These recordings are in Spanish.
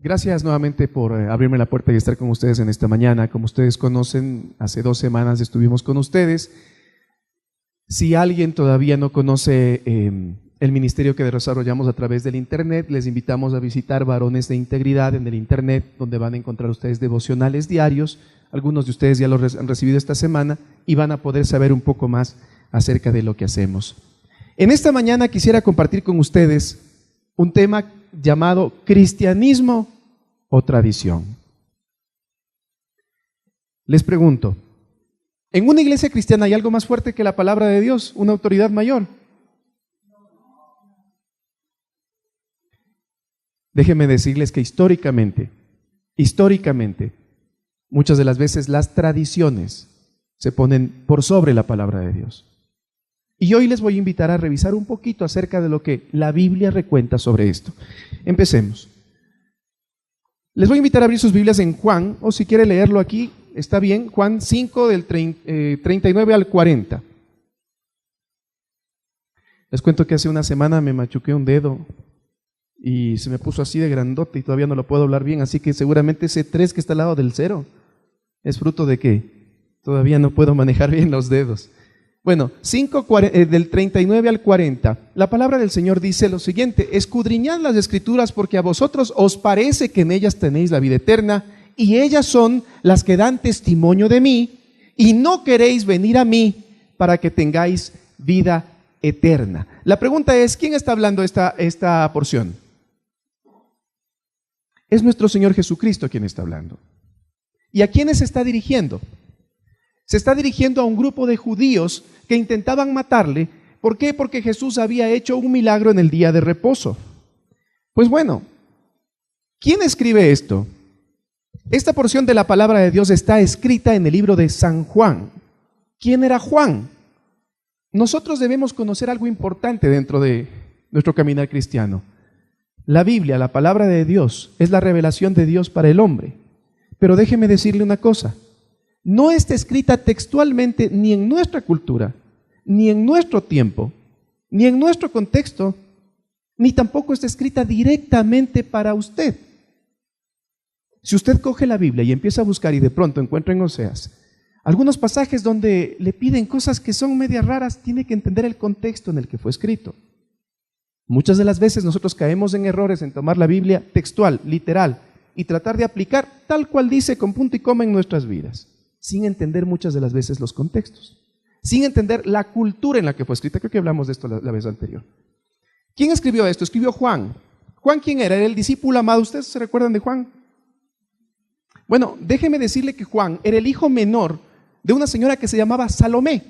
Gracias nuevamente por abrirme la puerta y estar con ustedes en esta mañana. Como ustedes conocen, hace 2 semanas estuvimos con ustedes. Si alguien todavía no conoce el ministerio que desarrollamos a través del internet, les invitamos a visitar Varones de Integridad en el internet, donde van a encontrar ustedes devocionales diarios. Algunos de ustedes ya los han recibido esta semana y van a poder saber un poco más acerca de lo que hacemos. En esta mañana quisiera compartir con ustedes un tema llamado cristianismo o tradición. Les pregunto, ¿en una iglesia cristiana hay algo más fuerte que la palabra de Dios, una autoridad mayor? Déjenme decirles que históricamente, muchas de las veces las tradiciones se ponen por sobre la palabra de Dios. Y hoy les voy a invitar a revisar un poquito acerca de lo que la Biblia recuenta sobre esto. Empecemos. Les voy a invitar a abrir sus Biblias en Juan, o si quiere leerlo aquí, está bien, Juan 5 del 39 al 40. Les cuento que hace una semana me machuqué un dedo y se me puso así de grandote y todavía no lo puedo hablar bien, así que seguramente ese 3 que está al lado del 0 es fruto de que todavía no puedo manejar bien los dedos. Bueno, 5 del 39 al 40, la palabra del Señor dice lo siguiente: escudriñad las Escrituras porque a vosotros os parece que en ellas tenéis la vida eterna, y ellas son las que dan testimonio de mí, y no queréis venir a mí para que tengáis vida eterna. La pregunta es, ¿quién está hablando esta porción? Es nuestro Señor Jesucristo quien está hablando. ¿Y a quiénes se está dirigiendo? Se está dirigiendo a un grupo de judíos que intentaban matarle. ¿Por qué? Porque Jesús había hecho un milagro en el día de reposo. Pues bueno, ¿quién escribe esto? Esta porción de la palabra de Dios está escrita en el libro de San Juan. ¿Quién era Juan? Nosotros debemos conocer algo importante dentro de nuestro caminar cristiano. La Biblia, la palabra de Dios, es la revelación de Dios para el hombre. Pero déjeme decirle una cosa. No está escrita textualmente ni en nuestra cultura, ni en nuestro tiempo, ni en nuestro contexto, ni tampoco está escrita directamente para usted. Si usted coge la Biblia y empieza a buscar y de pronto encuentra en Oseas algunos pasajes donde le piden cosas que son medias raras, tiene que entender el contexto en el que fue escrito. Muchas de las veces nosotros caemos en errores en tomar la Biblia textual, literal, y tratar de aplicar tal cual dice con punto y coma en nuestras vidas, sin entender muchas de las veces los contextos, sin entender la cultura en la que fue escrita. Creo que hablamos de esto la vez anterior. ¿Quién escribió esto? Escribió Juan. ¿Juan quién era? Era el discípulo amado. ¿Ustedes se recuerdan de Juan? Bueno, déjeme decirle que Juan era el hijo menor de una señora que se llamaba Salomé.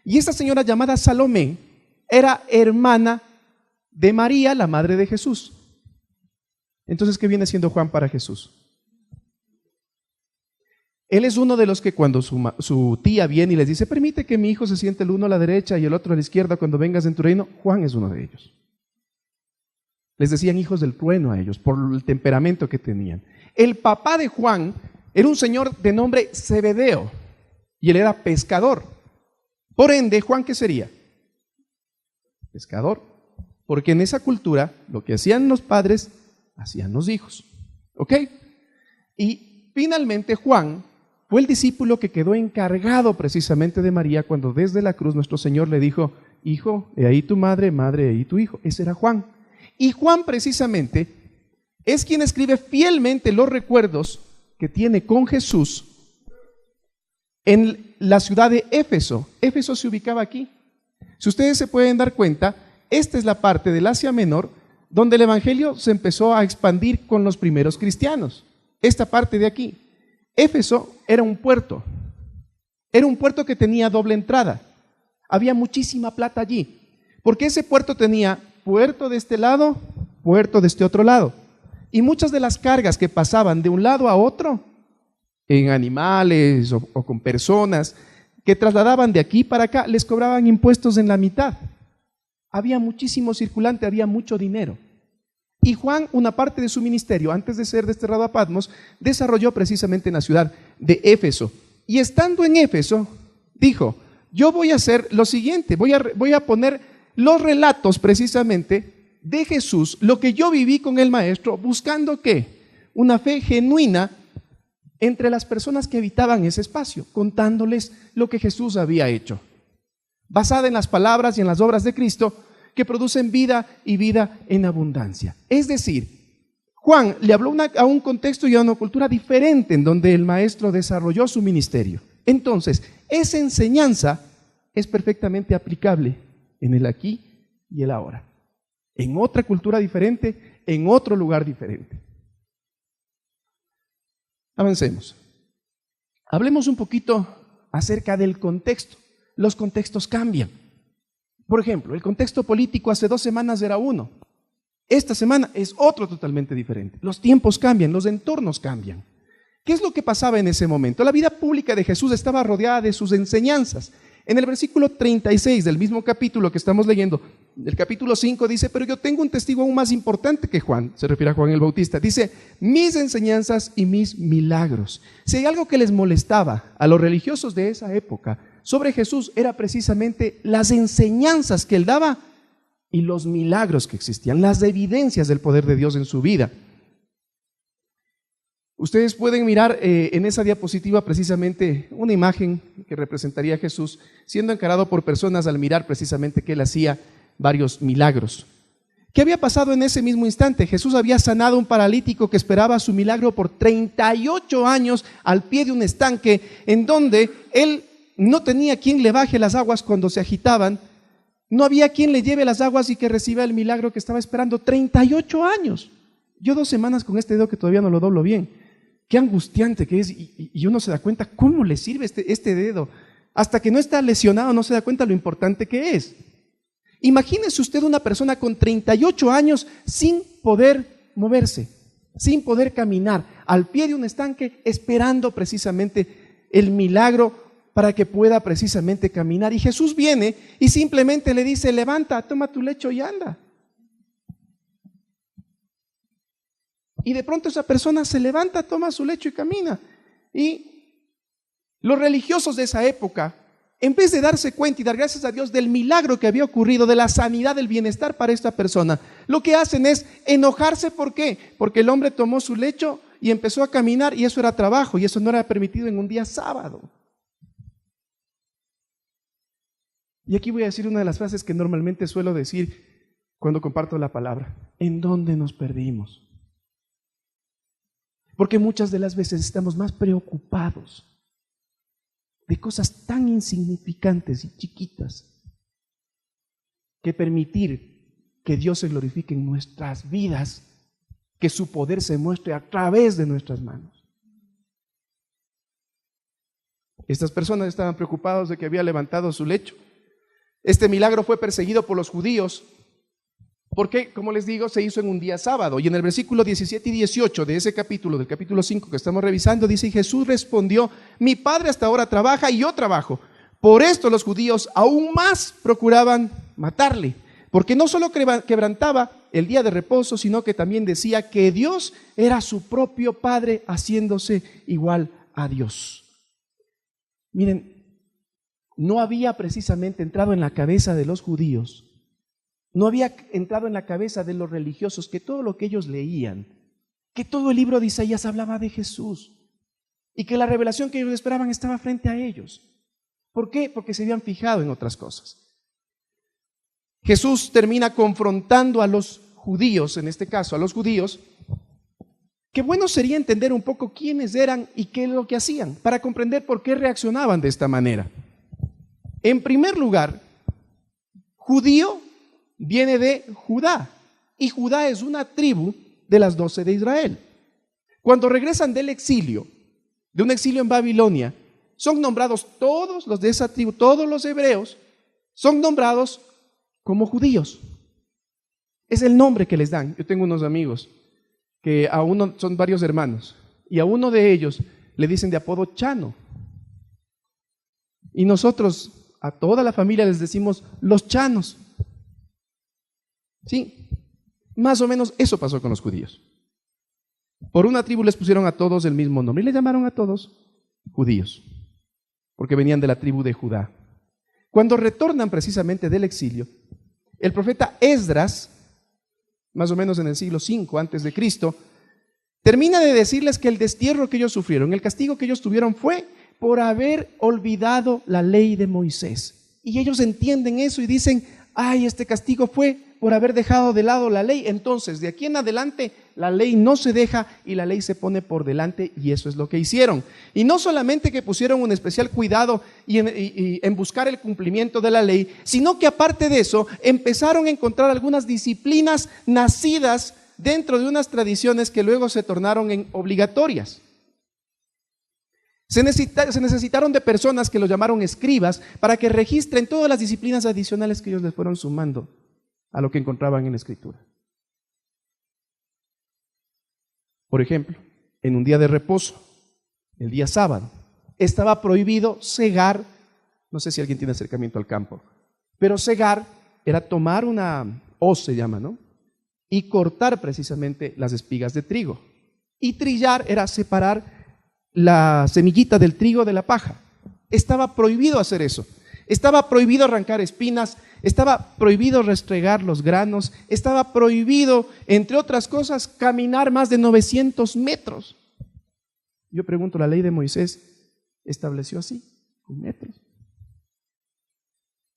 Y esta señora llamada Salomé era hermana de María, la madre de Jesús. Entonces, ¿qué viene siendo Juan para Jesús? Él es uno de los que cuando su tía viene y les dice, permite que mi hijo se siente el uno a la derecha y el otro a la izquierda cuando vengas en tu reino, Juan es uno de ellos. Les decían hijos del trueno a ellos por el temperamento que tenían. El papá de Juan era un señor de nombre Zebedeo y él era pescador. Por ende, ¿Juan qué sería? Pescador. Porque en esa cultura lo que hacían los padres, hacían los hijos. ¿Ok? Y finalmente Juan fue el discípulo que quedó encargado precisamente de María cuando desde la cruz nuestro Señor le dijo, hijo, he ahí tu madre, madre, he ahí tu hijo. Ese era Juan. Y Juan precisamente es quien escribe fielmente los recuerdos que tiene con Jesús en la ciudad de Éfeso. Éfeso se ubicaba aquí. Si ustedes se pueden dar cuenta, esta es la parte del Asia Menor donde el evangelio se empezó a expandir con los primeros cristianos. Esta parte de aquí. Éfeso era un puerto que tenía doble entrada. Había muchísima plata allí, porque ese puerto tenía puerto de este lado, puerto de este otro lado. Y muchas de las cargas que pasaban de un lado a otro, en animales o con personas, que trasladaban de aquí para acá, les cobraban impuestos en la mitad. Había muchísimo circulante, había mucho dinero. Y Juan, una parte de su ministerio, antes de ser desterrado a Patmos, desarrolló precisamente en la ciudad de Éfeso. Y estando en Éfeso, dijo, yo voy a hacer lo siguiente, voy a poner los relatos precisamente de Jesús lo que yo viví con el Maestro, buscando ¿qué? Una fe genuina entre las personas que habitaban ese espacio, contándoles lo que Jesús había hecho, basada en las palabras y en las obras de Cristo que producen vida y vida en abundancia. Es decir, Juan le habló a un contexto y a una cultura diferente en donde el Maestro desarrolló su ministerio. Entonces, esa enseñanza es perfectamente aplicable en el aquí y el ahora, en otra cultura diferente, en otro lugar diferente. Avancemos. Hablemos un poquito acerca del contexto. Los contextos cambian. Por ejemplo, el contexto político hace 2 semanas era uno. Esta semana es otro totalmente diferente. Los tiempos cambian, los entornos cambian. ¿Qué es lo que pasaba en ese momento? La vida pública de Jesús estaba rodeada de sus enseñanzas. En el versículo 36 del mismo capítulo que estamos leyendo, el capítulo 5 dice, pero yo tengo un testigo aún más importante que Juan, se refiere a Juan el Bautista, dice, mis enseñanzas y mis milagros. Si hay algo que les molestaba a los religiosos de esa época sobre Jesús, era precisamente las enseñanzas que él daba y los milagros que existían, las evidencias del poder de Dios en su vida. Ustedes pueden mirar en esa diapositiva precisamente una imagen que representaría a Jesús siendo encarado por personas al mirar precisamente que él hacía varios milagros. ¿Qué había pasado en ese mismo instante? Jesús había sanado a un paralítico que esperaba su milagro por 38 años al pie de un estanque en donde él no tenía quien le baje las aguas cuando se agitaban, no había quien le lleve las aguas y que reciba el milagro que estaba esperando. 38 años. Yo 2 semanas con este dedo que todavía no lo doblo bien. Qué angustiante que es, y uno se da cuenta cómo le sirve este dedo. Hasta que no está lesionado no se da cuenta lo importante que es. Imagínese usted una persona con 38 años sin poder moverse, sin poder caminar, al pie de un estanque, esperando precisamente el milagro para que pueda precisamente caminar. Y Jesús viene y simplemente le dice, levanta, toma tu lecho y anda. Y de pronto esa persona se levanta, toma su lecho y camina. Y los religiosos de esa época, en vez de darse cuenta y dar gracias a Dios del milagro que había ocurrido, de la sanidad, del bienestar para esta persona, lo que hacen es enojarse. ¿Por qué? Porque el hombre tomó su lecho y empezó a caminar, y eso era trabajo, y eso no era permitido en un día sábado. Y aquí voy a decir una de las frases que normalmente suelo decir cuando comparto la palabra. ¿En dónde nos perdimos? Porque muchas de las veces estamos más preocupados de cosas tan insignificantes y chiquitas que permitir que Dios se glorifique en nuestras vidas, que su poder se muestre a través de nuestras manos. Estas personas estaban preocupados de que había levantado su lecho. Este milagro fue perseguido por los judíos porque, como les digo, se hizo en un día sábado. Y en el versículo 17 y 18 de ese capítulo, del capítulo 5 que estamos revisando, dice, Jesús respondió, mi padre hasta ahora trabaja y yo trabajo. Por esto los judíos aún más procuraban matarle, porque no solo quebrantaba el día de reposo, sino que también decía que Dios era su propio Padre, haciéndose igual a Dios. Miren, no había precisamente entrado en la cabeza de los judíos, no había entrado en la cabeza de los religiosos que todo lo que ellos leían, que todo el libro de Isaías hablaba de Jesús y que la revelación que ellos esperaban estaba frente a ellos. ¿Por qué? Porque se habían fijado en otras cosas. Jesús termina confrontando a los judíos, en este caso a los judíos. Qué bueno sería entender un poco quiénes eran y qué es lo que hacían, para comprender por qué reaccionaban de esta manera. En primer lugar, judío viene de Judá, y Judá es una tribu de las 12 de Israel. Cuando regresan del exilio, de un exilio en Babilonia, son nombrados todos los de esa tribu, todos los hebreos, son nombrados como judíos. Es el nombre que les dan. Yo tengo unos amigos que a uno son varios hermanos, y a uno de ellos le dicen de apodo Chano. Y nosotros a toda la familia les decimos los chanos. Sí, más o menos eso pasó con los judíos. Por una tribu les pusieron a todos el mismo nombre y les llamaron a todos judíos, porque venían de la tribu de Judá. Cuando retornan precisamente del exilio, el profeta Esdras más o menos en el siglo V antes de Cristo, termina de decirles que el destierro que ellos sufrieron, el castigo que ellos tuvieron fue por haber olvidado la ley de Moisés. Y ellos entienden eso y dicen, ay, este castigo fue por haber dejado de lado la ley. Entonces, de aquí en adelante, la ley no se deja y la ley se pone por delante, y eso es lo que hicieron. Y no solamente que pusieron un especial cuidado en buscar el cumplimiento de la ley, sino que aparte de eso, empezaron a encontrar algunas disciplinas nacidas dentro de unas tradiciones que luego se tornaron en obligatorias. Se necesitaron de personas que los llamaron escribas para que registren todas las disciplinas adicionales que ellos les fueron sumando a lo que encontraban en la Escritura. Por ejemplo, en un día de reposo, el día sábado, estaba prohibido segar. No sé si alguien tiene acercamiento al campo, pero segar era tomar una hoz, se llama, ¿no? Y cortar precisamente las espigas de trigo. Y trillar era separar la semillita del trigo de la paja. Estaba prohibido hacer eso. Estaba prohibido arrancar espinas, estaba prohibido restregar los granos, estaba prohibido, entre otras cosas, caminar más de 900 metros. Yo pregunto, ¿la ley de Moisés estableció así, con metros?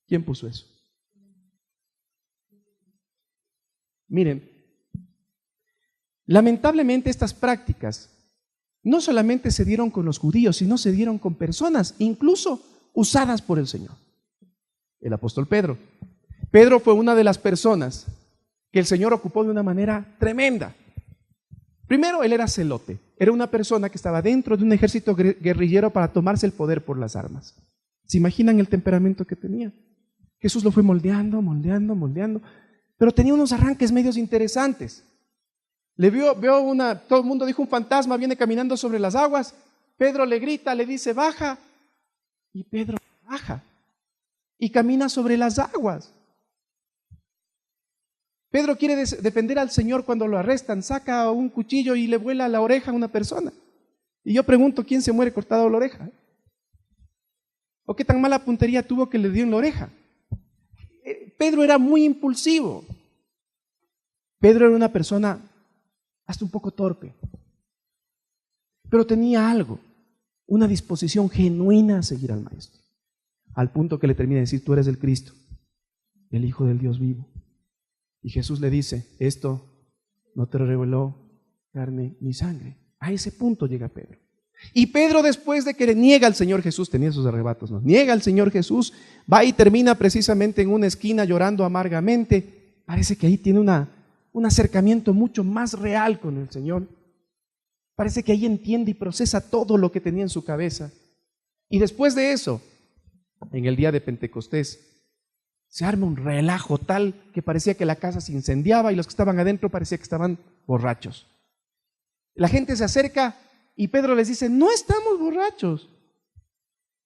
¿Quién puso eso? Miren, lamentablemente estas prácticas no solamente se dieron con los judíos, sino se dieron con personas, incluso usadas por el Señor. El apóstol Pedro. Pedro fue una de las personas que el Señor ocupó de una manera tremenda. Primero, él era celote. Era una persona que estaba dentro de un ejército guerrillero para tomarse el poder por las armas. ¿Se imaginan el temperamento que tenía? Jesús lo fue moldeando, pero tenía unos arranques medios interesantes. Todo el mundo dijo, un fantasma viene caminando sobre las aguas. Pedro le grita, le dice, baja. Y Pedro baja y camina sobre las aguas. Pedro quiere defender al Señor cuando lo arrestan, saca un cuchillo y le vuela la oreja a una persona. Y yo pregunto, ¿quién se muere cortado la oreja? ¿O qué tan mala puntería tuvo que le dio en la oreja? Pedro era muy impulsivo. Pedro era una persona hasta un poco torpe, pero tenía algo, una disposición genuina a seguir al Maestro, al punto que le termina de decir, tú eres el Cristo, el Hijo del Dios vivo. Y Jesús le dice, esto no te reveló carne ni sangre. A ese punto llega Pedro. Y Pedro, después de que le niega al Señor Jesús, tenía sus arrebatos, ¿no? Niega al Señor Jesús, va y termina precisamente en una esquina llorando amargamente. Parece que ahí tiene un acercamiento mucho más real con el Señor. Parece que ahí entiende y procesa todo lo que tenía en su cabeza. Y después de eso, en el día de Pentecostés, se arma un relajo tal que parecía que la casa se incendiaba y los que estaban adentro parecía que estaban borrachos. La gente se acerca y Pedro les dice, no estamos borrachos,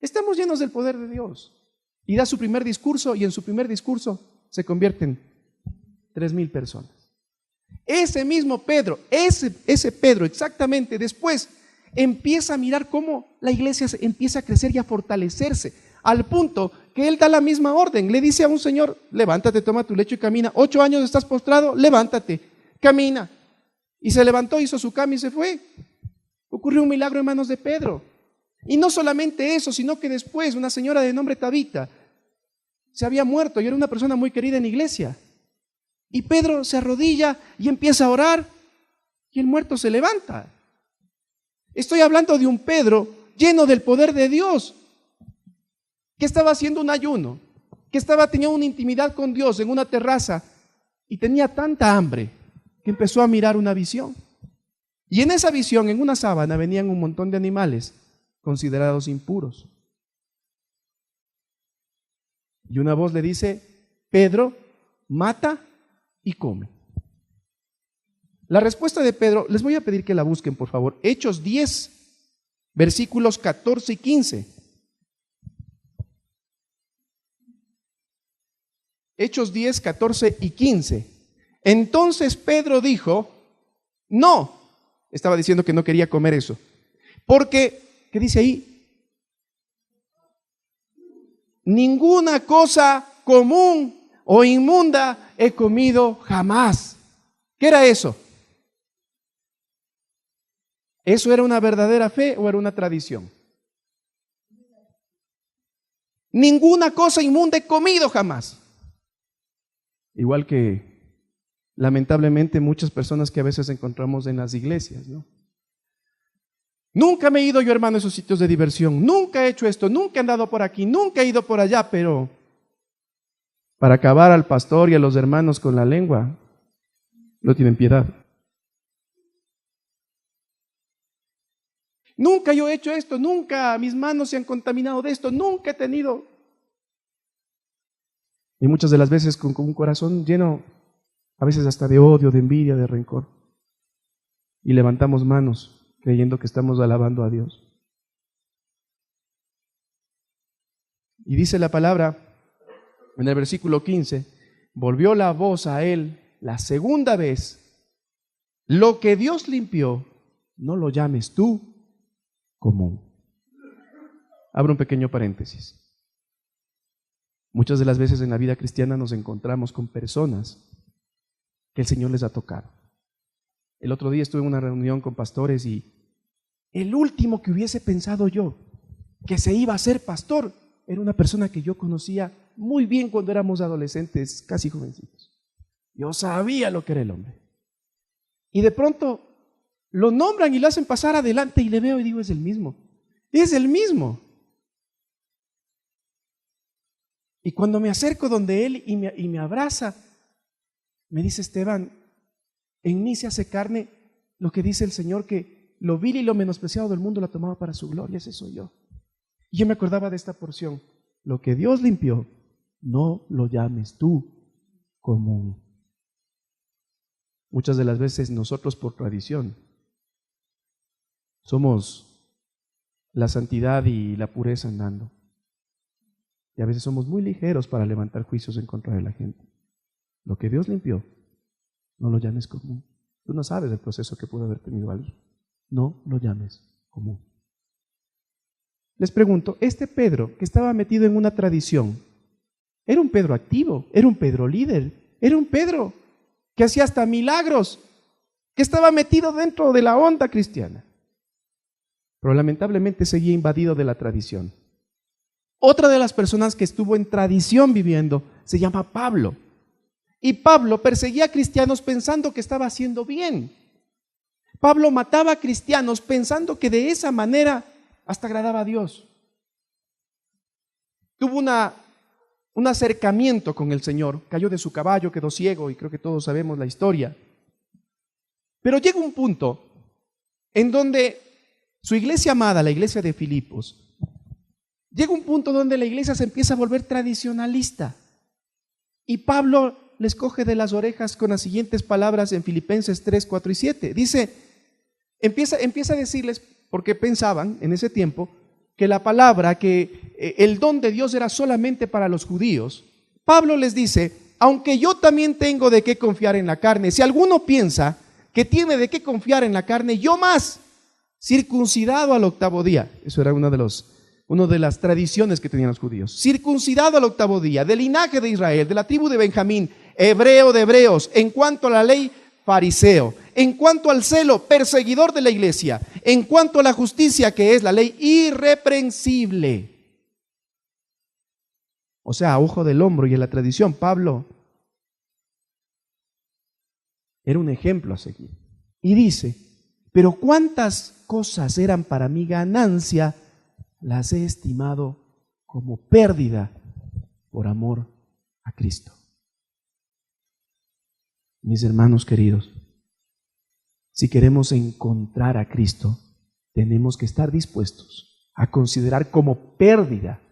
estamos llenos del poder de Dios. Y da su primer discurso, y en su primer discurso se convierten 3,000 personas. Ese mismo Pedro, ese Pedro exactamente, después empieza a mirar cómo la iglesia empieza a crecer y a fortalecerse, al punto que él da la misma orden. Le dice a un señor, levántate, toma tu lecho y camina. 8 años estás postrado, levántate, camina. Y se levantó, hizo su cama y se fue. Ocurrió un milagro en manos de Pedro. Y no solamente eso, sino que después una señora de nombre Tabita se había muerto y era una persona muy querida en la iglesia. Y Pedro se arrodilla y empieza a orar y el muerto se levanta. Estoy hablando de un Pedro lleno del poder de Dios, que estaba haciendo un ayuno, que estaba teniendo una intimidad con Dios en una terraza y tenía tanta hambre que empezó a mirar una visión. Y en esa visión, en una sábana, venían un montón de animales considerados impuros. Y una voz le dice, Pedro, mata y come. La respuesta de Pedro, les voy a pedir que la busquen, por favor. Hechos 10, versículos 14 y 15. Hechos 10, 14 y 15. Entonces Pedro dijo, no, estaba diciendo que no quería comer eso, porque, ¿qué dice ahí? Ninguna cosa común o inmunda he comido jamás. ¿Qué era eso? ¿Eso era una verdadera fe o era una tradición? Ninguna cosa inmunda he comido jamás. Igual que, lamentablemente, muchas personas que a veces encontramos en las iglesias, ¿no? Nunca me he ido yo, hermano, a esos sitios de diversión. Nunca he hecho esto, nunca he andado por aquí, nunca he ido por allá, pero para acabar al pastor y a los hermanos con la lengua, no tienen piedad. Nunca yo he hecho esto, nunca mis manos se han contaminado de esto, nunca he tenido. Y muchas de las veces con un corazón lleno, a veces hasta de odio, de envidia, de rencor. Y levantamos manos creyendo que estamos alabando a Dios. Y dice la palabra en el versículo 15, volvió la voz a él la segunda vez, lo que Dios limpió, no lo llames tú común. Abro un pequeño paréntesis. Muchas de las veces en la vida cristiana nos encontramos con personas que el Señor les ha tocado. El otro día estuve en una reunión con pastores y el último que hubiese pensado yo que se iba a ser pastor era una persona que yo conocía muy bien cuando éramos adolescentes, casi jovencitos. Yo sabía lo que era el hombre. Y de pronto lo nombran y lo hacen pasar adelante y le veo y digo, es el mismo. Es el mismo. Y cuando me acerco donde él y me abraza, me dice, Esteban, en mí se hace carne lo que dice el Señor, que lo vil y lo menospreciado del mundo lo tomaba para su gloria. Ese soy yo. Y yo me acordaba de esta porción. Lo que Dios limpió, no lo llames tú común. Muchas de las veces nosotros por tradición somos la santidad y la pureza andando. Y a veces somos muy ligeros para levantar juicios en contra de la gente. Lo que Dios limpió, no lo llames común. Tú no sabes el proceso que pudo haber tenido alguien. No lo llames común. Les pregunto, este Pedro que estaba metido en una tradición, era un Pedro activo, era un Pedro líder, era un Pedro que hacía hasta milagros, que estaba metido dentro de la onda cristiana. Pero lamentablemente seguía invadido de la tradición. Otra de las personas que estuvo en tradición viviendo se llama Pablo. Y Pablo perseguía a cristianos pensando que estaba haciendo bien. Pablo mataba a cristianos pensando que de esa manera hasta agradaba a Dios. Tuvo un acercamiento con el Señor, cayó de su caballo, quedó ciego y creo que todos sabemos la historia. Pero llega un punto en donde su iglesia amada, la iglesia de Filipos, llega un punto donde la iglesia se empieza a volver tradicionalista. Y Pablo les coge de las orejas con las siguientes palabras en Filipenses 3, 4 y 7. Dice, empieza a decirles, porque pensaban en ese tiempo que la palabra, que el don de Dios era solamente para los judíos. Pablo les dice, aunque yo también tengo de qué confiar en la carne, si alguno piensa que tiene de qué confiar en la carne, yo más, circuncidado al 8º día. Eso era una de las tradiciones que tenían los judíos. Circuncidado al 8º día, del linaje de Israel, de la tribu de Benjamín, hebreo de hebreos, en cuanto a la ley, fariseo, en cuanto al celo, perseguidor de la iglesia, en cuanto a la justicia, que es la ley, irreprensible. O sea, a ojo del hombro y en la tradición, Pablo era un ejemplo a seguir. Y dice, pero cuántas cosas eran para mi ganancia, las he estimado como pérdida por amor a Cristo. Mis hermanos queridos, si queremos encontrar a Cristo, tenemos que estar dispuestos a considerar como pérdida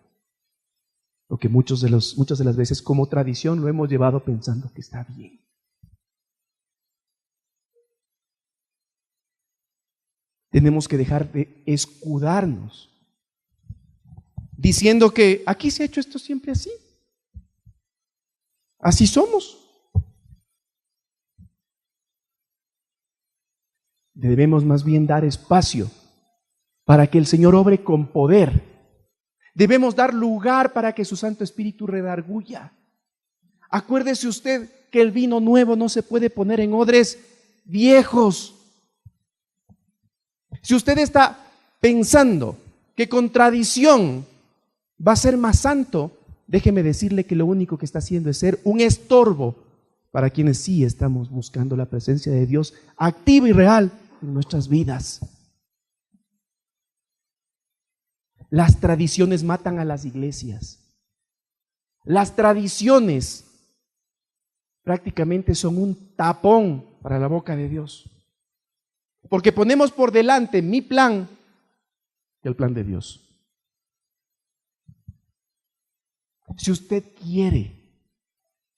lo que muchas de las veces como tradición lo hemos llevado pensando que está bien. Tenemos que dejar de escudarnos diciendo que aquí se ha hecho esto siempre así. Así somos. Debemos más bien dar espacio para que el Señor obre con poder. Debemos dar lugar para que su Santo Espíritu redarguya. Acuérdese usted que el vino nuevo no se puede poner en odres viejos. Si usted está pensando que con tradición va a ser más santo, déjeme decirle que lo único que está haciendo es ser un estorbo para quienes sí estamos buscando la presencia de Dios activa y real en nuestras vidas. Las tradiciones matan a las iglesias. Las tradiciones prácticamente son un tapón para la boca de Dios. Porque ponemos por delante mi plan y el plan de Dios. Si usted quiere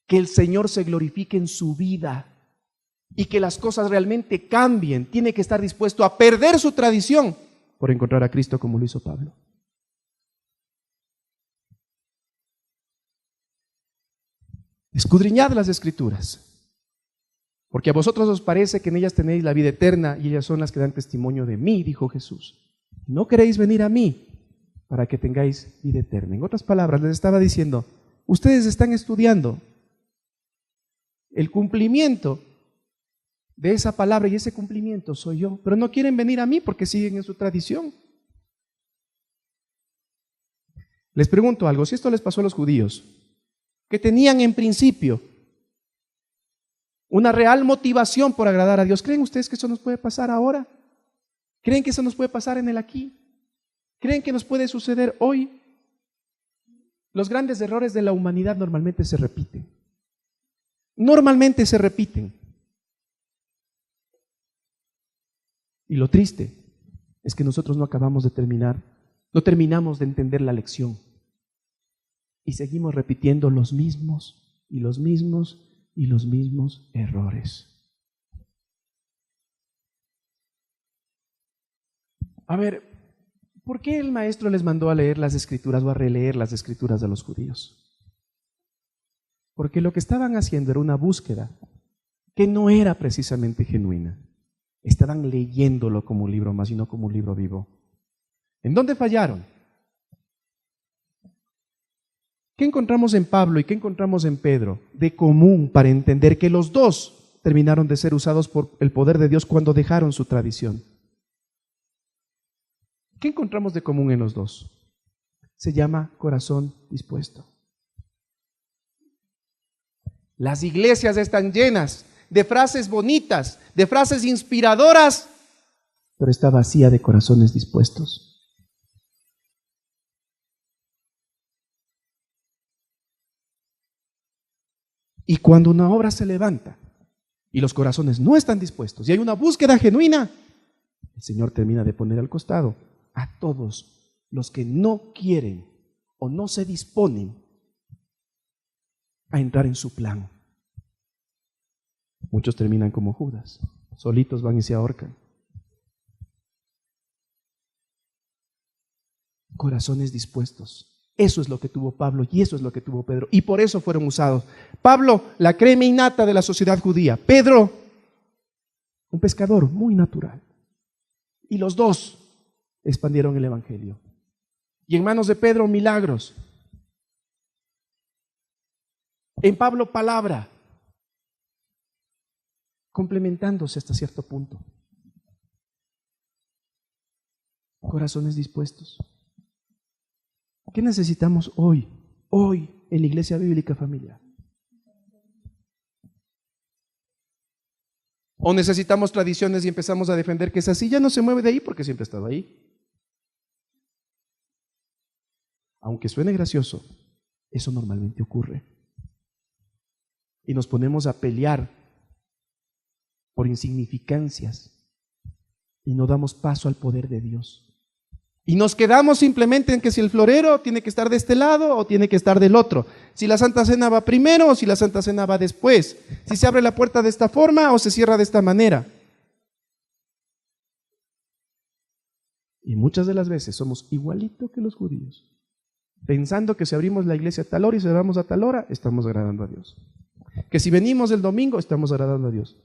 que el Señor se glorifique en su vida y que las cosas realmente cambien, tiene que estar dispuesto a perder su tradición por encontrar a Cristo como lo hizo Pablo. Escudriñad las Escrituras, porque a vosotros os parece que en ellas tenéis la vida eterna y ellas son las que dan testimonio de mí, dijo Jesús. No queréis venir a mí para que tengáis vida eterna. En otras palabras, les estaba diciendo, ustedes están estudiando el cumplimiento de esa palabra y ese cumplimiento soy yo, pero no quieren venir a mí porque siguen en su tradición. Les pregunto algo, si esto les pasó a los judíos, que tenían en principio una real motivación por agradar a Dios, ¿creen ustedes que eso nos puede pasar ahora? ¿Creen que eso nos puede pasar en el aquí? ¿Creen que nos puede suceder hoy? Los grandes errores de la humanidad normalmente se repiten. Normalmente se repiten. Y lo triste es que nosotros no acabamos de terminar, no terminamos de entender la lección. Y seguimos repitiendo los mismos y los mismos y los mismos errores. A ver, ¿por qué el maestro les mandó a leer las Escrituras o a releer las Escrituras de los judíos? Porque lo que estaban haciendo era una búsqueda que no era precisamente genuina. Estaban leyéndolo como un libro más y no como un libro vivo. ¿En dónde fallaron? ¿Qué encontramos en Pablo y qué encontramos en Pedro de común para entender que los dos terminaron de ser usados por el poder de Dios cuando dejaron su tradición? ¿Qué encontramos de común en los dos? Se llama corazón dispuesto. Las iglesias están llenas de frases bonitas, de frases inspiradoras, pero está vacía de corazones dispuestos. Y cuando una obra se levanta y los corazones no están dispuestos y hay una búsqueda genuina, el Señor termina de poner al costado a todos los que no quieren o no se disponen a entrar en su plan. Muchos terminan como Judas, solitos van y se ahorcan. Corazones dispuestos. Eso es lo que tuvo Pablo y eso es lo que tuvo Pedro. Y por eso fueron usados. Pablo, la crema innata de la sociedad judía. Pedro, un pescador muy natural. Y los dos expandieron el evangelio. Y en manos de Pedro, milagros. En Pablo, palabra. Complementándose hasta cierto punto. Corazones dispuestos. ¿Qué necesitamos hoy en la Iglesia Bíblica Familiar? ¿O necesitamos tradiciones y empezamos a defender que esa silla no se mueve de ahí porque siempre ha estado ahí? Aunque suene gracioso, eso normalmente ocurre. Y nos ponemos a pelear por insignificancias y no damos paso al poder de Dios. Y nos quedamos simplemente en que si el florero tiene que estar de este lado o tiene que estar del otro. Si la Santa Cena va primero o si la Santa Cena va después. Si se abre la puerta de esta forma o se cierra de esta manera. Y muchas de las veces somos igualito que los judíos. Pensando que si abrimos la iglesia a tal hora y cerramos a tal hora, estamos agradando a Dios. Que si venimos el domingo, estamos agradando a Dios.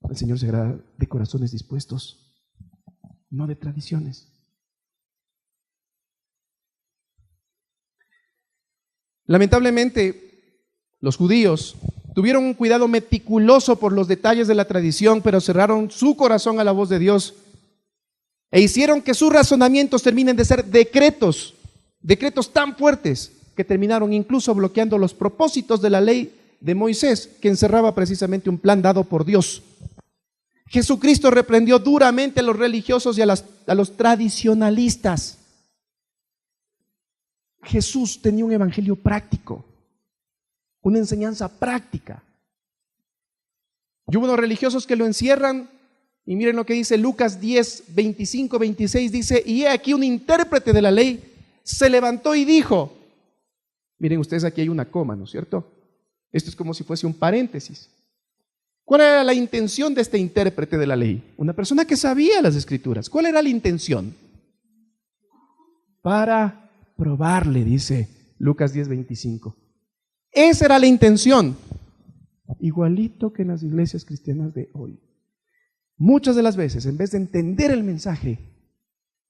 El Señor se agrada de corazones dispuestos, no de tradiciones. Lamentablemente, Los judíos tuvieron un cuidado meticuloso por los detalles de la tradición, pero cerraron su corazón a la voz de Dios e hicieron que sus razonamientos terminen de ser decretos tan fuertes que terminaron incluso bloqueando los propósitos de la ley de Moisés, que encerraba precisamente un plan dado por Dios. Jesucristo reprendió duramente a los religiosos y a los tradicionalistas. Jesús tenía un evangelio práctico, una enseñanza práctica. Y hubo unos religiosos que lo encierran, y miren lo que dice Lucas 10, 25, 26, dice, y he aquí un intérprete de la ley se levantó y dijo, miren ustedes, aquí hay una coma, ¿no es cierto? Esto es como si fuese un paréntesis. ¿Cuál era la intención de este intérprete de la ley? Una persona que sabía las escrituras. ¿Cuál era la intención? Para probarle, dice Lucas 10, 25. Esa era la intención. Igualito que en las iglesias cristianas de hoy. Muchas de las veces, en vez de entender el mensaje,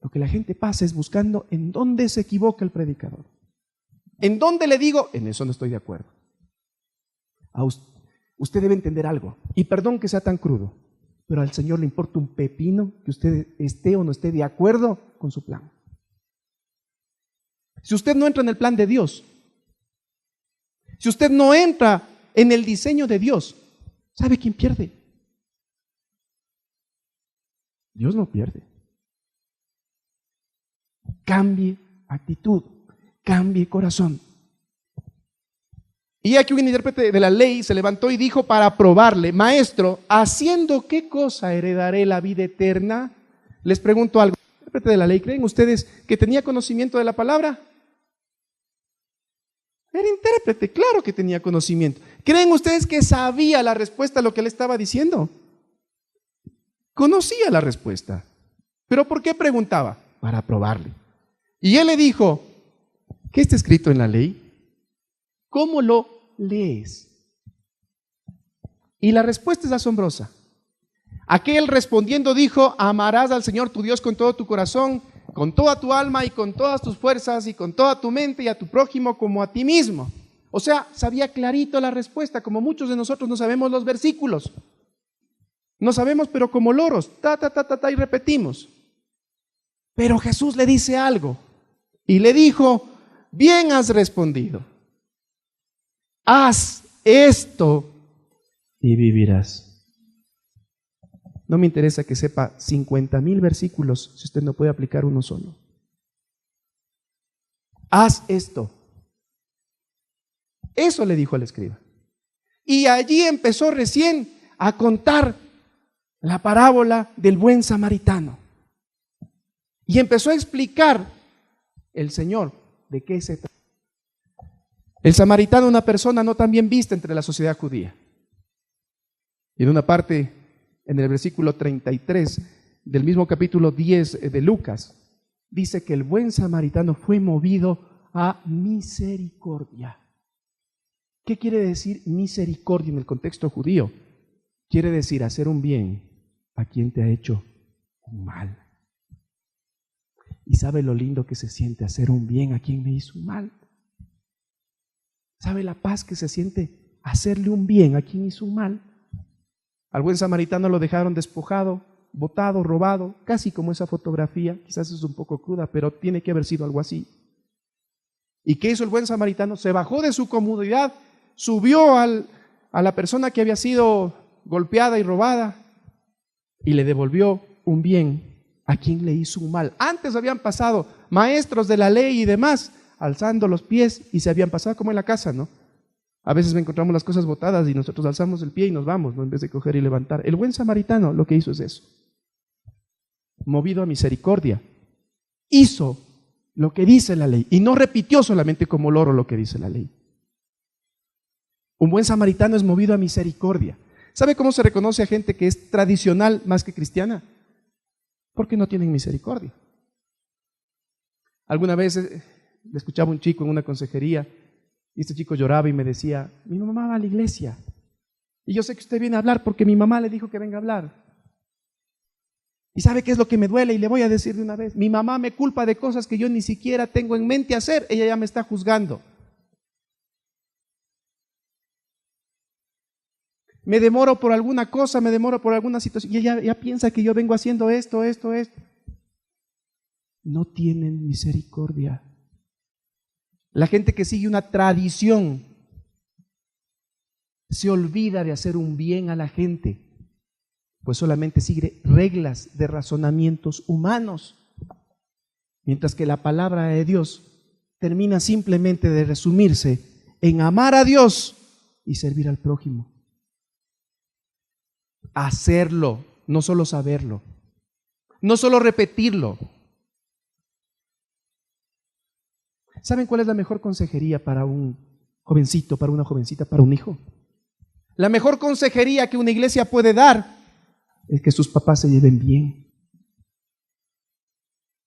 lo que la gente pasa es buscando en dónde se equivoca el predicador. En dónde le digo, en eso no estoy de acuerdo. Usted debe entender algo, y perdón que sea tan crudo, pero al Señor le importa un pepino que usted esté o no esté de acuerdo con su plan. Si usted no entra en el plan de Dios, si usted no entra en el diseño de Dios, ¿sabe quién pierde? Dios no pierde. Cambie actitud, cambie corazón. Y aquí un intérprete de la ley se levantó y dijo para probarle, maestro, ¿haciendo qué cosa heredaré la vida eterna? Les pregunto algo, intérprete de la ley, ¿creen ustedes que tenía conocimiento de la palabra? Era intérprete, claro que tenía conocimiento. ¿Creen ustedes que sabía la respuesta a lo que él estaba diciendo? Conocía la respuesta. ¿Pero por qué preguntaba? Para probarle. Y él le dijo, ¿qué está escrito en la ley? ¿Cómo lo lees? Y la respuesta es asombrosa. Aquel respondiendo dijo, amarás al Señor tu Dios con todo tu corazón, con toda tu alma y con todas tus fuerzas y con toda tu mente y a tu prójimo como a ti mismo. O sea, sabía clarito la respuesta, como muchos de nosotros no sabemos los versículos. No sabemos, pero como loros, y repetimos. Pero Jesús le dice algo y le dijo, bien has respondido. Haz esto y vivirás. No me interesa que sepa 50,000 versículos si usted no puede aplicar uno solo. Haz esto. Eso le dijo al escriba. Y allí empezó recién a contar la parábola del buen samaritano. Y empezó a explicar el Señor de qué se trata. El samaritano, una persona no tan bien vista entre la sociedad judía. Y en una parte, en el versículo 33 del mismo capítulo 10 de Lucas, dice que el buen samaritano fue movido a misericordia. ¿Qué quiere decir misericordia en el contexto judío? Quiere decir hacer un bien a quien te ha hecho un mal. ¿Y sabe lo lindo que se siente hacer un bien a quien me hizo un mal? ¿Sabe la paz que se siente hacerle un bien a quien hizo un mal? Al buen samaritano lo dejaron despojado, botado, robado, casi como esa fotografía. Quizás es un poco cruda, pero tiene que haber sido algo así. ¿Y qué hizo el buen samaritano? Se bajó de su comodidad, subió a la persona que había sido golpeada y robada y le devolvió un bien a quien le hizo un mal. Antes habían pasado maestros de la ley y demás, alzando los pies y se habían pasado como en la casa, ¿no? A veces encontramos las cosas botadas y nosotros alzamos el pie y nos vamos, ¿no? En vez de coger y levantar. El buen samaritano lo que hizo es eso. Movido a misericordia, hizo lo que dice la ley y no repitió solamente como loro lo que dice la ley. Un buen samaritano es movido a misericordia. ¿Sabe cómo se reconoce a gente que es tradicional más que cristiana? Porque no tienen misericordia. Alguna vez le escuchaba un chico en una consejería y este chico lloraba y me decía, mi mamá va a la iglesia y yo sé que usted viene a hablar porque mi mamá le dijo que venga a hablar. ¿Y sabe qué es lo que me duele? Y le voy a decir de una vez, mi mamá me culpa de cosas que yo ni siquiera tengo en mente hacer, ella ya me está juzgando. me demoro por alguna cosa, me demoro por alguna situación, y ella ya piensa que yo vengo haciendo esto. No tienen misericordia. La gente que sigue una tradición se olvida de hacer un bien a la gente, pues solamente sigue reglas de razonamientos humanos, mientras que la palabra de Dios termina simplemente de resumirse en amar a Dios y servir al prójimo. Hacerlo, no solo saberlo, no solo repetirlo. ¿Saben cuál es la mejor consejería para un jovencito, para una jovencita, para un hijo? La mejor consejería que una iglesia puede dar es que sus papás se lleven bien.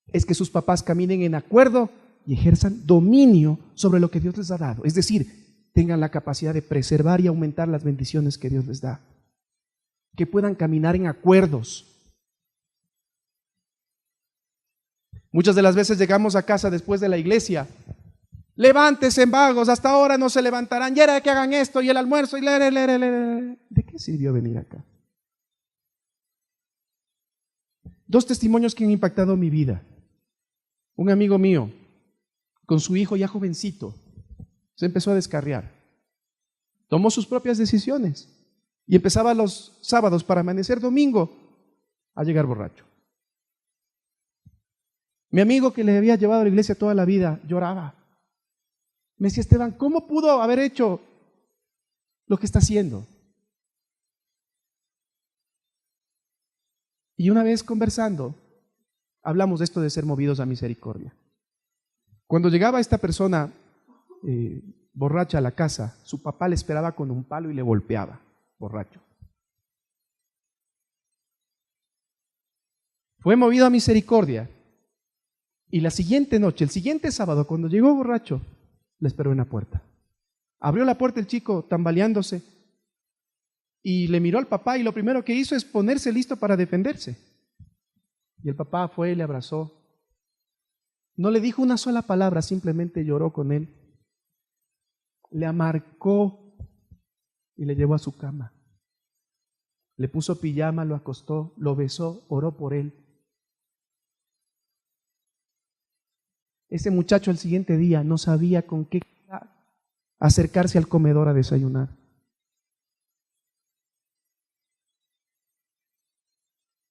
Es que sus papás caminen en acuerdo y ejerzan dominio sobre lo que Dios les ha dado. Es decir, tengan la capacidad de preservar y aumentar las bendiciones que Dios les da. Que puedan caminar en acuerdos. Muchas de las veces llegamos a casa después de la iglesia. Levántese, vagos, hasta ahora no se levantarán. Ya era que hagan esto y el almuerzo. ¿De qué sirvió venir acá? Dos testimonios que han impactado mi vida. Un amigo mío, con su hijo ya jovencito, se empezó a descarriar. Tomó sus propias decisiones y empezaba los sábados para amanecer domingo a llegar borracho. Mi amigo que le había llevado a la iglesia toda la vida lloraba. Me decía: Esteban, ¿cómo pudo haber hecho lo que está haciendo? Y una vez conversando, hablamos de esto de ser movidos a misericordia. Cuando llegaba esta persona borracha a la casa, su papá le esperaba con un palo y le golpeaba, borracho. Fue movido a misericordia. Y la siguiente noche, el siguiente sábado, cuando llegó borracho, le esperó en la puerta. Abrió la puerta el chico tambaleándose y le miró al papá, y lo primero que hizo es ponerse listo para defenderse. Y el papá fue y le abrazó. No le dijo una sola palabra, simplemente lloró con él. Le amarcó y le llevó a su cama. Le puso pijama, lo acostó, lo besó, oró por él. Ese muchacho al siguiente día no sabía con qué acercarse al comedor a desayunar.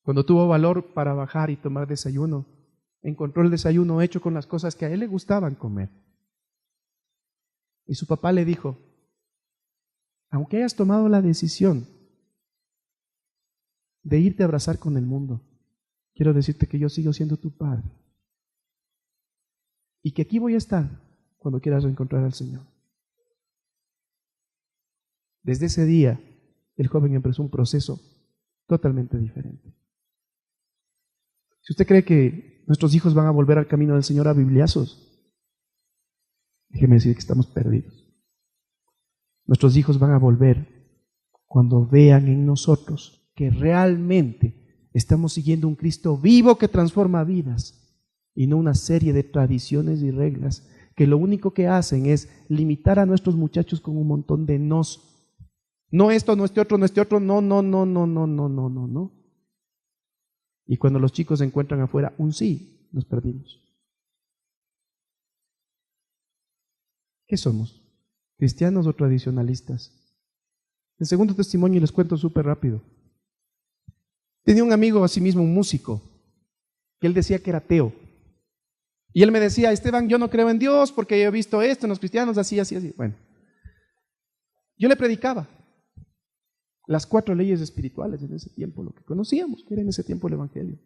Cuando tuvo valor para bajar y tomar desayuno, encontró el desayuno hecho con las cosas que a él le gustaban comer. Y su papá le dijo: aunque hayas tomado la decisión de irte a abrazar con el mundo, quiero decirte que yo sigo siendo tu padre. Y que aquí voy a estar cuando quieras reencontrar al Señor. Desde ese día, el joven empezó un proceso totalmente diferente. Si usted cree que nuestros hijos van a volver al camino del Señor a bibliazos, déjeme decir que estamos perdidos. Nuestros hijos van a volver cuando vean en nosotros que realmente estamos siguiendo un Cristo vivo que transforma vidas, y no una serie de tradiciones y reglas que lo único que hacen es limitar a nuestros muchachos con un montón de nos. No esto, no este otro, no este otro, no. Y cuando los chicos encuentran afuera un sí, nos perdimos. ¿Qué somos? ¿Cristianos o tradicionalistas? El segundo testimonio, y les cuento súper rápido. Tenía un amigo, asimismo un músico, que él decía que era ateo. Y él me decía: Esteban, yo no creo en Dios porque yo he visto esto en los cristianos, así. Bueno, yo le predicaba las 4 leyes espirituales en ese tiempo, lo que conocíamos, que era en ese tiempo el Evangelio.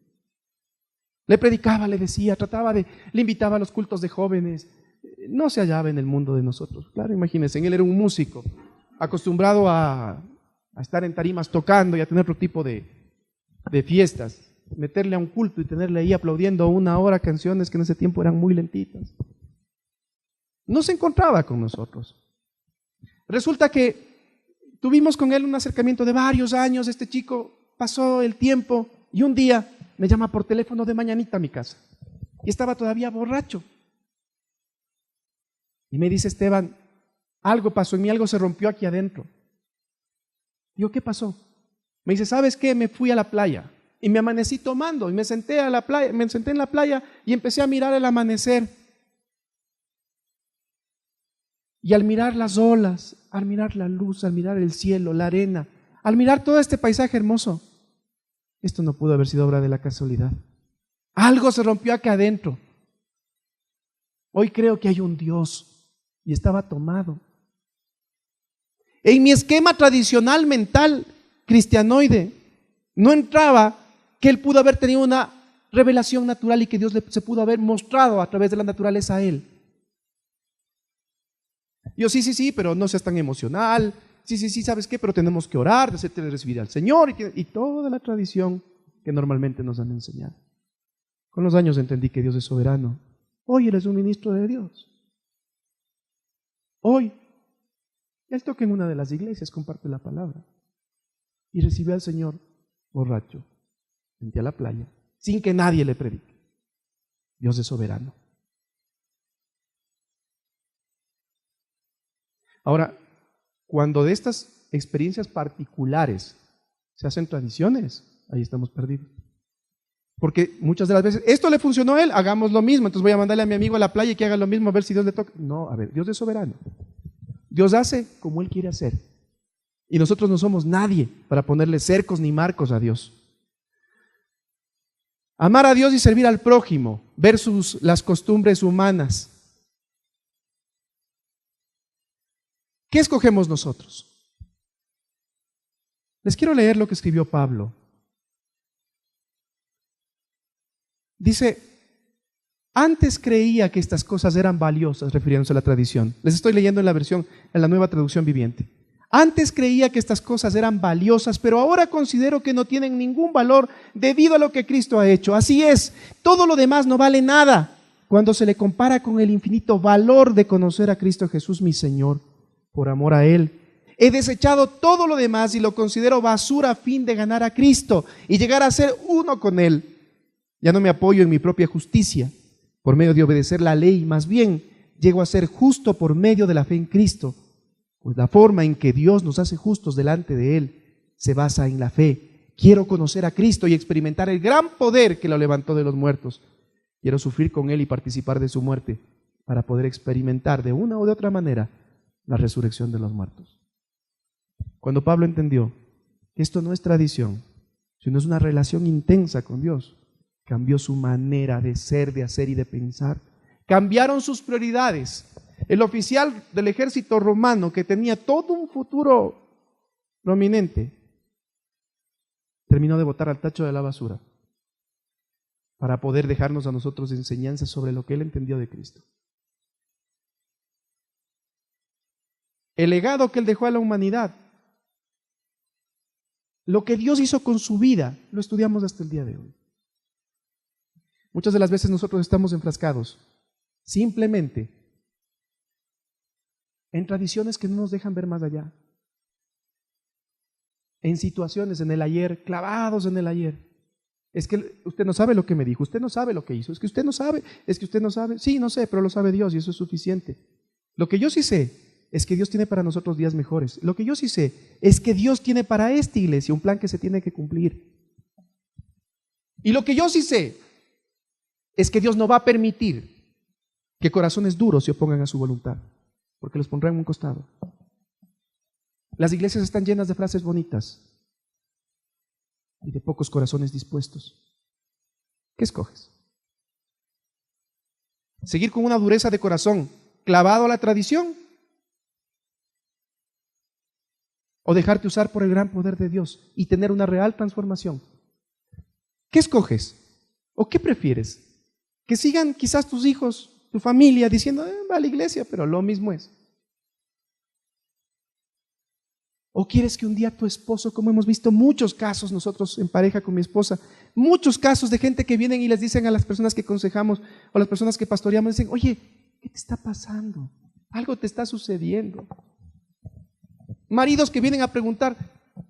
Le predicaba, le decía, le invitaba a los cultos de jóvenes. No se hallaba en el mundo de nosotros. Claro, imagínense, él era un músico, acostumbrado a estar en tarimas tocando y a tener otro tipo de fiestas. Meterle a un culto y tenerle ahí aplaudiendo 1 hora canciones que en ese tiempo eran muy lentitas. No se encontraba con nosotros. Resulta que tuvimos con él un acercamiento de varios años. Este chico pasó el tiempo y un día me llama por teléfono de mañanita a mi casa. Y estaba todavía borracho. Y me dice: Esteban, algo pasó en mí, algo se rompió aquí adentro. Digo, ¿qué pasó? Me dice, ¿sabes qué? Me fui a la playa y me amanecí tomando y me senté en la playa y empecé a mirar el amanecer. Y al mirar las olas, al mirar la luz, al mirar el cielo, la arena, al mirar todo este paisaje hermoso, esto no pudo haber sido obra de la casualidad. Algo se rompió acá adentro. Hoy creo que hay un Dios y estaba tomado. En mi esquema tradicional mental cristianoide no entraba que él pudo haber tenido una revelación natural y que Dios se pudo haber mostrado a través de la naturaleza a él. Yo sí, pero no seas tan emocional. Sí, ¿sabes qué? Pero tenemos que orar, hacerte recibir al Señor y toda la tradición que normalmente nos han enseñado. Con los años entendí que Dios es soberano. Hoy eres un ministro de Dios. Hoy, él toca en una de las iglesias, comparte la palabra y recibe al Señor borracho frente a la playa, sin que nadie le predique. Dios es soberano. Ahora, cuando de estas experiencias particulares se hacen tradiciones, ahí estamos perdidos. Porque muchas de las veces, esto le funcionó a él, hagamos lo mismo, entonces voy a mandarle a mi amigo a la playa y que haga lo mismo a ver si Dios le toca. No, a ver, Dios es soberano. Dios hace como Él quiere hacer. Y nosotros no somos nadie para ponerle cercos ni marcos a Dios. Amar a Dios y servir al prójimo versus las costumbres humanas. ¿Qué escogemos nosotros? Les quiero leer lo que escribió Pablo. Dice, antes creía que estas cosas eran valiosas, refiriéndose a la tradición. Les estoy leyendo en la nueva traducción viviente. Antes creía que estas cosas eran valiosas, pero ahora considero que no tienen ningún valor debido a lo que Cristo ha hecho. Así es, todo lo demás no vale nada cuando se le compara con el infinito valor de conocer a Cristo Jesús, mi Señor. Por amor a Él, he desechado todo lo demás y lo considero basura a fin de ganar a Cristo y llegar a ser uno con Él. Ya no me apoyo en mi propia justicia por medio de obedecer la ley, más bien llego a ser justo por medio de la fe en Cristo, pues la forma en que Dios nos hace justos delante de Él se basa en la fe. Quiero conocer a Cristo y experimentar el gran poder que lo levantó de los muertos. Quiero sufrir con Él y participar de su muerte para poder experimentar de una u de otra manera la resurrección de los muertos. Cuando Pablo entendió que esto no es tradición, sino es una relación intensa con Dios, cambió su manera de ser, de hacer y de pensar. Cambiaron sus prioridades. El oficial del ejército romano, que tenía todo un futuro prominente, terminó de botar al tacho de la basura para poder dejarnos a nosotros enseñanzas sobre lo que él entendió de Cristo. El legado que él dejó a la humanidad, lo que Dios hizo con su vida, lo estudiamos hasta el día de hoy. Muchas de las veces nosotros estamos enfrascados simplemente en tradiciones que no nos dejan ver más allá, en situaciones, en el ayer, clavados en el ayer. Es que usted no sabe lo que me dijo, usted no sabe lo que hizo, es que usted no sabe, sí, no sé, pero lo sabe Dios y eso es suficiente. Lo que yo sí sé es que Dios tiene para nosotros días mejores. Lo que yo sí sé es que Dios tiene para esta iglesia un plan que se tiene que cumplir. Y lo que yo sí sé es que Dios no va a permitir que corazones duros se opongan a su voluntad, porque los pondrá en un costado. Las iglesias están llenas de frases bonitas y de pocos corazones dispuestos. ¿Qué escoges? ¿Seguir con una dureza de corazón clavado a la tradición? ¿O dejarte usar por el gran poder de Dios y tener una real transformación? ¿Qué escoges? ¿O qué prefieres? Que sigan quizás tus hijos, tu familia, diciendo, va a la iglesia, pero lo mismo es. ¿O quieres que un día tu esposo, como hemos visto muchos casos nosotros en pareja con mi esposa, muchos casos de gente que vienen y les dicen a las personas que aconsejamos o las personas que pastoreamos, dicen, oye, ¿qué te está pasando? Algo te está sucediendo. Maridos que vienen a preguntar,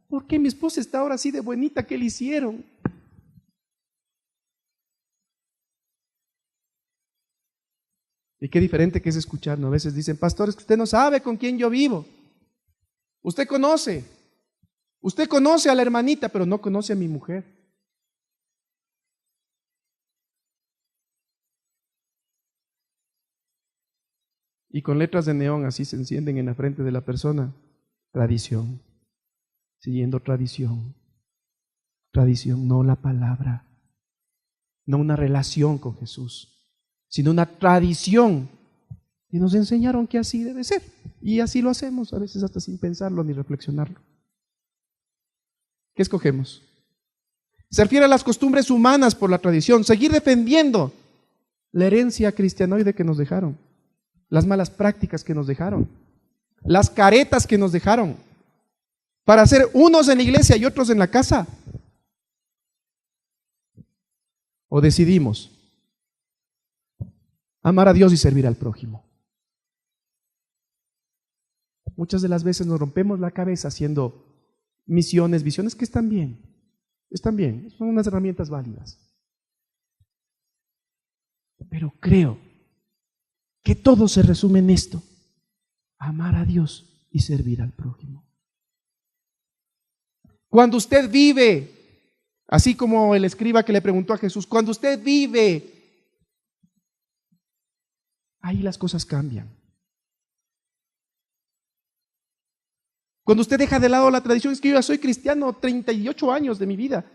¿por qué mi esposa está ahora así de bonita? ¿Qué le hicieron? Y qué diferente que es escucharnos. A veces dicen, pastores, que usted no sabe con quién yo vivo. Usted conoce. Usted conoce a la hermanita, pero no conoce a mi mujer. Y con letras de neón así se encienden en la frente de la persona. Tradición. Siguiendo tradición. Tradición, no la palabra. No una relación con Jesús, sino una tradición. Y nos enseñaron que así debe ser. Y así lo hacemos, a veces hasta sin pensarlo ni reflexionarlo. ¿Qué escogemos? Ser fiel a las costumbres humanas por la tradición, seguir defendiendo la herencia cristianoide que nos dejaron, las malas prácticas que nos dejaron, las caretas que nos dejaron, para ser unos en la iglesia y otros en la casa. ¿O decidimos amar a Dios y servir al prójimo? Muchas de las veces nos rompemos la cabeza haciendo misiones, visiones que están bien, son unas herramientas válidas. Pero creo que todo se resume en esto: amar a Dios y servir al prójimo. Cuando usted vive, así como el escriba que le preguntó a Jesús, cuando usted vive, ahí las cosas cambian. Cuando usted deja de lado la tradición, es que yo ya soy cristiano 38 años de mi vida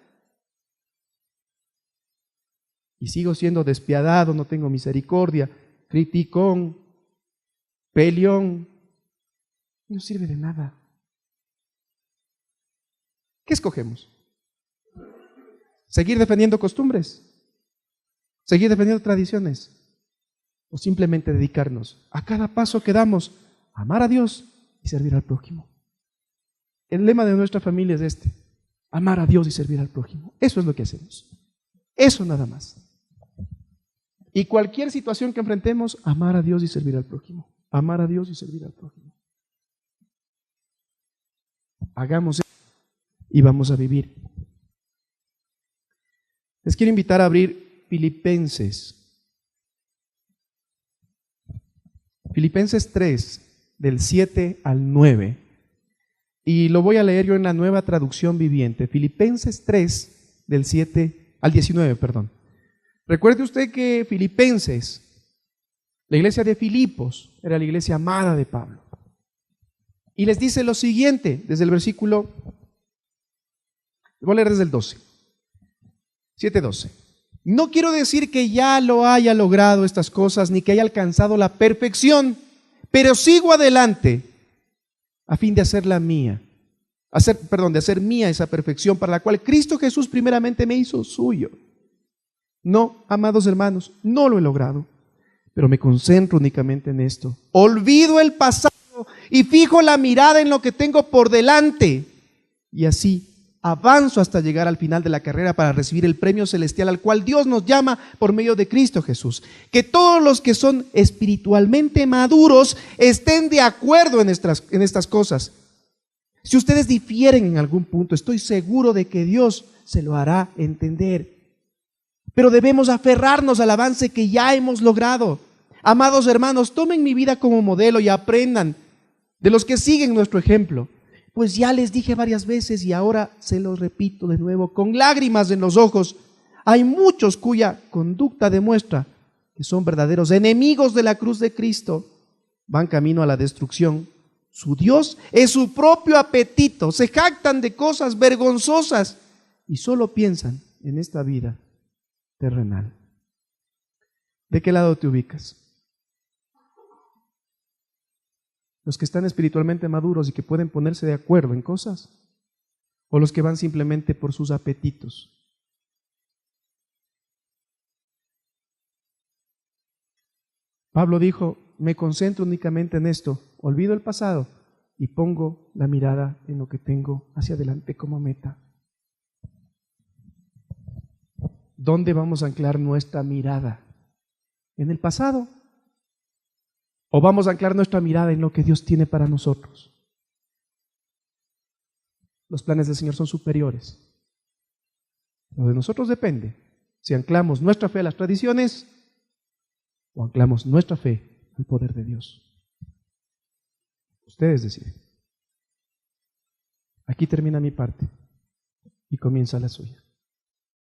y sigo siendo despiadado, no tengo misericordia, criticón, peleón, no sirve de nada. ¿Qué escogemos? ¿Seguir defendiendo costumbres? ¿Seguir defendiendo tradiciones? ¿O simplemente dedicarnos a cada paso que damos a amar a Dios y servir al prójimo? El lema de nuestra familia es este: amar a Dios y servir al prójimo. Eso es lo que hacemos. Eso nada más. Y cualquier situación que enfrentemos, amar a Dios y servir al prójimo. Amar a Dios y servir al prójimo. Hagamos eso y vamos a vivir. Les quiero invitar a abrir Filipenses. Filipenses 3, del 7 al 9. Y lo voy a leer yo en la Nueva Traducción Viviente. Filipenses 3, del 7 al 19, perdón. Recuerde usted que Filipenses, la iglesia de Filipos, era la iglesia amada de Pablo. Y les dice lo siguiente, desde el versículo, voy a leer desde el 12. 7:12. No quiero decir que ya lo haya logrado estas cosas, ni que haya alcanzado la perfección, pero sigo adelante a fin de hacerla mía, de hacer mía esa perfección para la cual Cristo Jesús primeramente me hizo suyo. No, amados hermanos, no lo he logrado, pero me concentro únicamente en esto. Olvido el pasado y fijo la mirada en lo que tengo por delante, y así avanzo hasta llegar al final de la carrera para recibir el premio celestial al cual Dios nos llama por medio de Cristo Jesús. Que todos los que son espiritualmente maduros estén de acuerdo en estas cosas. Si ustedes difieren en algún punto, estoy seguro de que Dios se lo hará entender. Pero debemos aferrarnos al avance que ya hemos logrado. Amados hermanos, tomen mi vida como modelo y aprendan de los que siguen nuestro ejemplo. Pues ya les dije varias veces y ahora se los repito de nuevo, con lágrimas en los ojos, hay muchos cuya conducta demuestra que son verdaderos enemigos de la cruz de Cristo, van camino a la destrucción. Su Dios es su propio apetito, se jactan de cosas vergonzosas y solo piensan en esta vida terrenal. ¿De qué lado te ubicas? ¿Los que están espiritualmente maduros y que pueden ponerse de acuerdo en cosas? ¿O los que van simplemente por sus apetitos? Pablo dijo, me concentro únicamente en esto, olvido el pasado y pongo la mirada en lo que tengo hacia adelante como meta. ¿Dónde vamos a anclar nuestra mirada? ¿En el pasado? ¿O vamos a anclar nuestra mirada en lo que Dios tiene para nosotros? Los planes del Señor son superiores. Lo de nosotros depende si anclamos nuestra fe a las tradiciones o anclamos nuestra fe al poder de Dios. Ustedes deciden. Aquí termina mi parte y comienza la suya.